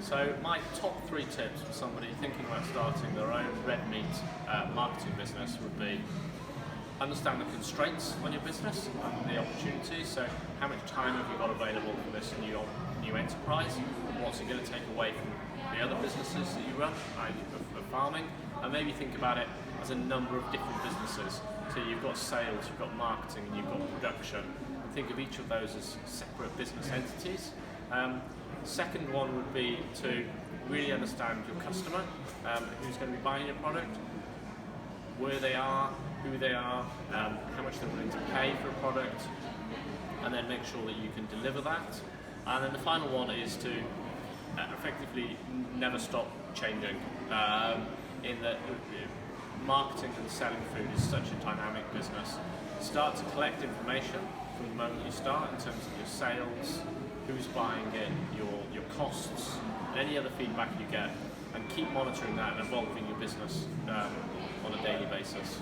So my top 3 tips for somebody thinking about starting their own red meat marketing business would be: understand the constraints on your business and the opportunities. So how much time have you got available for this new enterprise? What's it going to take away from the other businesses that you run, for farming? And maybe think about it as a number of different businesses. So you've got sales, you've got marketing, and you've got production. And think of each of those as separate business entities. Second one would be to really understand your customer, who's going to be buying your product, where they are, who they are, how much they're willing to pay for a product, and then make sure that you can deliver that. And then the final one is to effectively never stop changing, in that marketing and selling food is such a dynamic business. Start to collect information from the moment you start in terms of your sales, who's buying it, your costs, and any other feedback you get, and keep monitoring that and evolving your business on a daily basis.